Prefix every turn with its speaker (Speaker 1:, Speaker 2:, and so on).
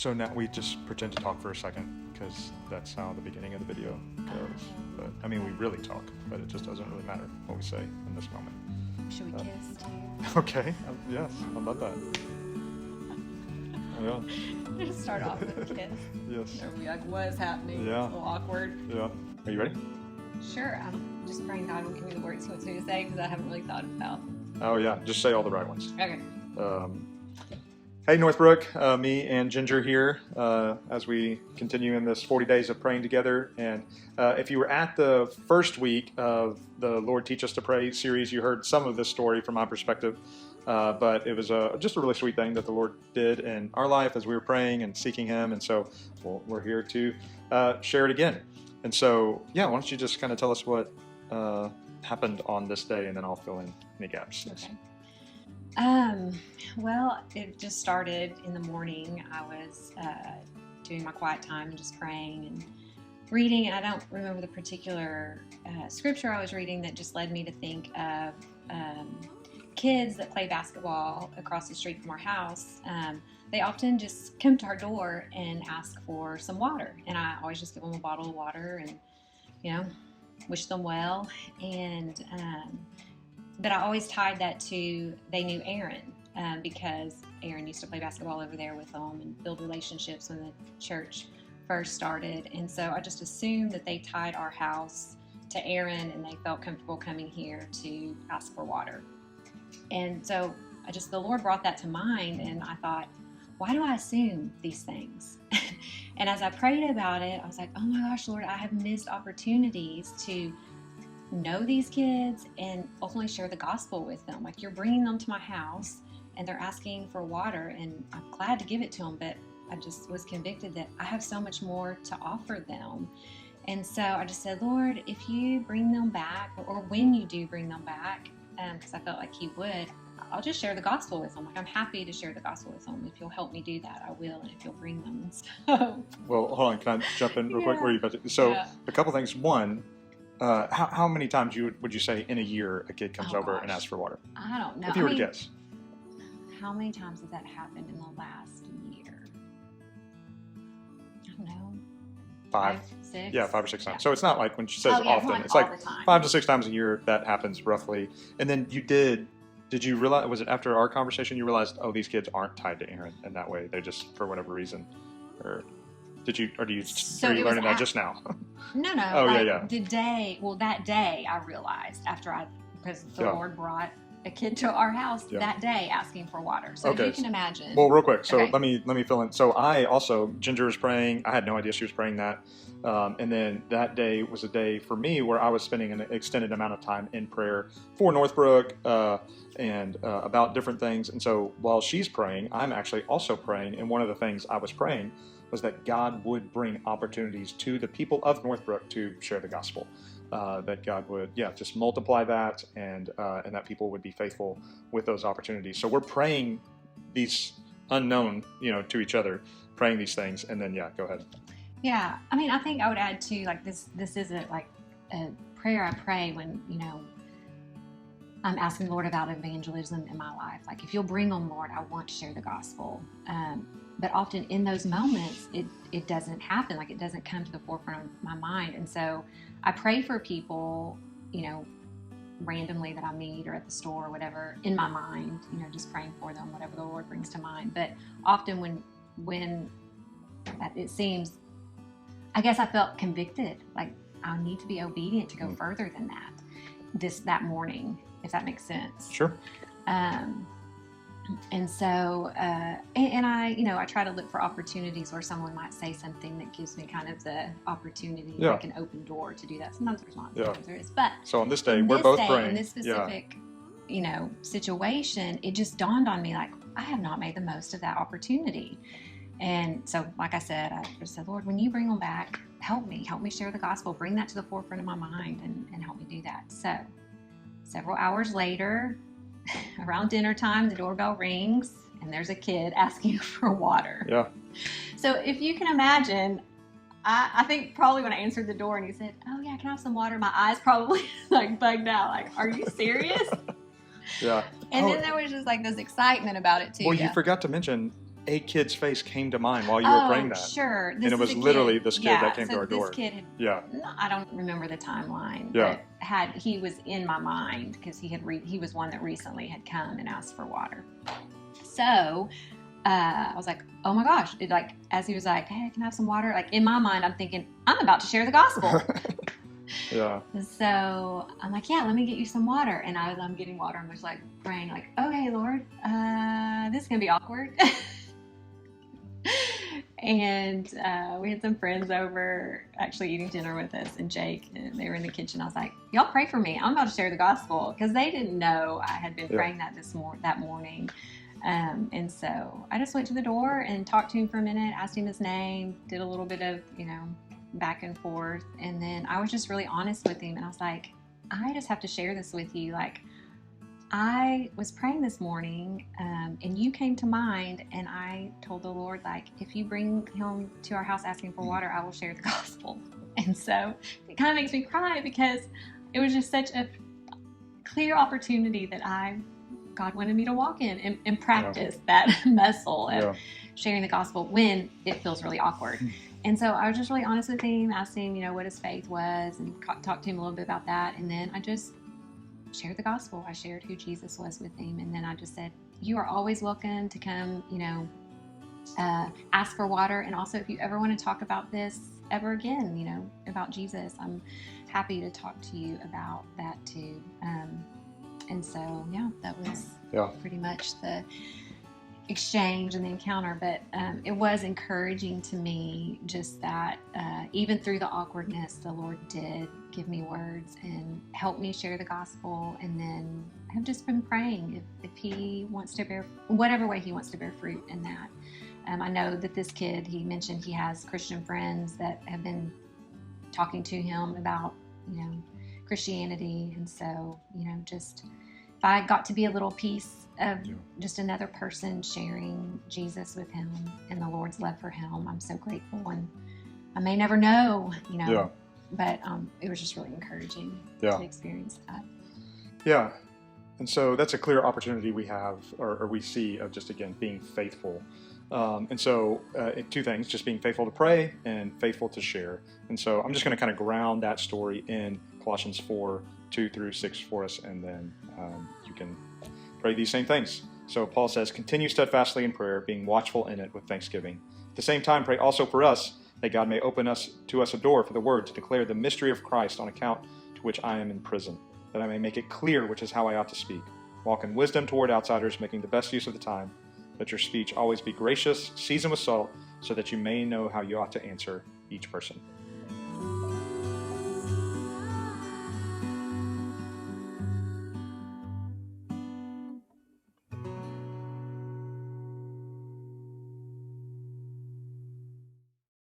Speaker 1: So now we just pretend to talk for a second because that's how the beginning of the video goes. But I mean, we really talk, but it just doesn't really matter what we say in this moment.
Speaker 2: Should we kiss too?
Speaker 1: Okay. Yes, I love that. Yeah.
Speaker 2: Just start off with a kiss.
Speaker 1: Yes.
Speaker 2: Or be like, what is happening?
Speaker 1: Yeah.
Speaker 2: It's a little awkward.
Speaker 1: Yeah. Are you ready?
Speaker 2: Sure. I'm just praying God will give me the words He wants me to say because I haven't really thought about.
Speaker 1: Oh yeah. Just say all the right ones.
Speaker 2: Okay.
Speaker 1: Hey Northbrook, me and Ginger here as we continue in this 40 days of praying together. And if you were at the first week of the Lord Teach Us to Pray series, you heard some of this story from my perspective. But it was just a really sweet thing that the Lord did in our life as we were praying and seeking Him. And so we're here to share it again. And so, yeah, why don't you just kind of tell us what happened on this day, and then I'll fill in any gaps.
Speaker 2: Okay. Well, it just started in the morning. I was doing my quiet time and just praying and reading. And I don't remember the particular scripture I was reading that just led me to think of kids that play basketball across the street from our house. They often just come to our door and ask for some water. And I always just give them a bottle of water and, wish them well. And but I always tied that to they knew Aaron because Aaron used to play basketball over there with them and build relationships when the church first started. And so I just assumed that they tied our house to Aaron and they felt comfortable coming here to ask for water. And so the Lord brought that to mind, and I thought, why do I assume these things? And as I prayed about it, I was like, oh my gosh, Lord, I have missed opportunities to know these kids and ultimately share the gospel with them. Like, you're bringing them to my house and they're asking for water, and I'm glad to give it to them, but I just was convicted that I have so much more to offer them. And so I just said, Lord, if you bring them back, or when you do bring them back, because I felt like He would, I'll just share the gospel with them. Like, I'm happy to share the gospel with them. If you'll help me do that, I will. And if you'll bring them. So,
Speaker 1: Well, hold on. Can I jump in real quick? Where are you about to? So a couple things. One, how many times would you say in a year a kid comes over and asks for water?
Speaker 2: I don't know.
Speaker 1: If you were to guess.
Speaker 2: How many times has that happened in the last year? I don't know.
Speaker 1: 5,
Speaker 2: 6?
Speaker 1: Yeah, 5 or 6 times. So it's not like when she says often.
Speaker 2: Like
Speaker 1: it's
Speaker 2: all
Speaker 1: like
Speaker 2: the time.
Speaker 1: 5 to 6 times a year that happens roughly. And then did you realize, was it after our conversation you realized, oh, these kids aren't tied to Aaron in that way? They just, for whatever reason, are you learning that just now?
Speaker 2: No.
Speaker 1: Oh,
Speaker 2: like
Speaker 1: yeah.
Speaker 2: That day I realized because the Lord brought a kid to our house that day asking for water. So you can imagine.
Speaker 1: Well, real quick. So let me fill in. So Ginger was praying. I had no idea she was praying that. And then that day was a day for me where I was spending an extended amount of time in prayer for Northbrook and about different things. And so while she's praying, I'm actually also praying. And one of the things I was praying was that God would bring opportunities to the people of Northbrook to share the gospel. That God would, just multiply that, and that people would be faithful with those opportunities. So we're praying these unknown, to each other, praying these things, and then go ahead.
Speaker 2: Yeah, I mean, I think I would add too, like this isn't like a prayer I pray when I'm asking the Lord about evangelism in my life. Like, if you'll bring them, Lord, I want to share the gospel. But often in those moments, it doesn't happen. Like, it doesn't come to the forefront of my mind. And so I pray for people, randomly that I meet or at the store or whatever, in my mind, just praying for them, whatever the Lord brings to mind. But often when it seems, I guess I felt convicted, like I need to be obedient to go further than that morning, if that makes sense.
Speaker 1: Sure.
Speaker 2: And so, and I try to look for opportunities where someone might say something that gives me kind of the opportunity, like an open door to do that. Sometimes there's not, sometimes there is. But
Speaker 1: so on this day, we're both praying.
Speaker 2: In this specific, situation, it just dawned on me, like, I have not made the most of that opportunity. And so, like I said, I just said, Lord, when you bring them back, help me share the gospel, bring that to the forefront of my mind and help me do that. So several hours later, around dinner time, the doorbell rings and there's a kid asking for water.
Speaker 1: Yeah.
Speaker 2: So if you can imagine, I think probably when I answered the door and he said, oh yeah, can I have some water? My eyes probably like bugged out. Like, are you serious?
Speaker 1: Yeah.
Speaker 2: And then there was just like this excitement about it too.
Speaker 1: Well, you forgot to mention, a kid's face came to mind while you were praying that.
Speaker 2: Sure.
Speaker 1: And it was literally this kid that came to our door.
Speaker 2: This kid had,
Speaker 1: Yeah.
Speaker 2: I don't remember the timeline,
Speaker 1: Yeah.
Speaker 2: but he was in my mind because he was one that recently had come and asked for water. So I was like, oh my gosh! As he was like, hey, can I have some water? Like in my mind, I'm thinking, I'm about to share the gospel.
Speaker 1: Yeah.
Speaker 2: So I'm like, yeah, let me get you some water. And I'm getting water. I'm just like praying, like, okay, Lord, this is gonna be awkward. And we had some friends over actually eating dinner with us, and Jake, and they were in the kitchen. I was like, y'all pray for me. I'm about to share the gospel, because they didn't know I had been praying that that morning. And so I just went to the door and talked to him for a minute, asked him his name, did a little bit of, back and forth. And then I was just really honest with him. And I was like, I just have to share this with you. Like, I was praying this morning, and you came to mind, and I told the Lord, like, if you bring him to our house asking for water, I will share the gospel. And so it kind of makes me cry, because it was just such a clear opportunity that God wanted me to walk in and practice that muscle of sharing the gospel when it feels really awkward. And so I was just really honest with him, asked him, what his faith was, and talked to him a little bit about that. And then I just shared the gospel. I shared who Jesus was with him. And then I just said, you are always welcome to come, ask for water. And also, if you ever want to talk about this ever again, about Jesus, I'm happy to talk to you about that too. And so, that was pretty much the exchange and the encounter. But it was encouraging to me just that even through the awkwardness, the Lord did give me words and help me share the gospel. And then I've just been praying if he wants to bear, whatever way he wants to bear fruit in that. I know that this kid, he mentioned he has Christian friends that have been talking to him about, Christianity. And so, just if I got to be a little piece of just another person sharing Jesus with him and the Lord's love for him, I'm so grateful. And I may never know, but it was just really encouraging to experience that.
Speaker 1: Yeah. And so that's a clear opportunity we have, or we see, of just, again, being faithful. And so two things, just being faithful to pray and faithful to share. And so I'm just going to kind of ground that story in Colossians 4:2-6 for us, and then you can pray these same things. So Paul says, continue steadfastly in prayer, being watchful in it with thanksgiving. At the same time, pray also for us, that God may open to us a door for the word to declare the mystery of Christ, on account to which I am in prison, that I may make it clear which is how I ought to speak. Walk in wisdom toward outsiders, making the best use of the time. Let your speech always be gracious, seasoned with salt, so that you may know how you ought to answer each person.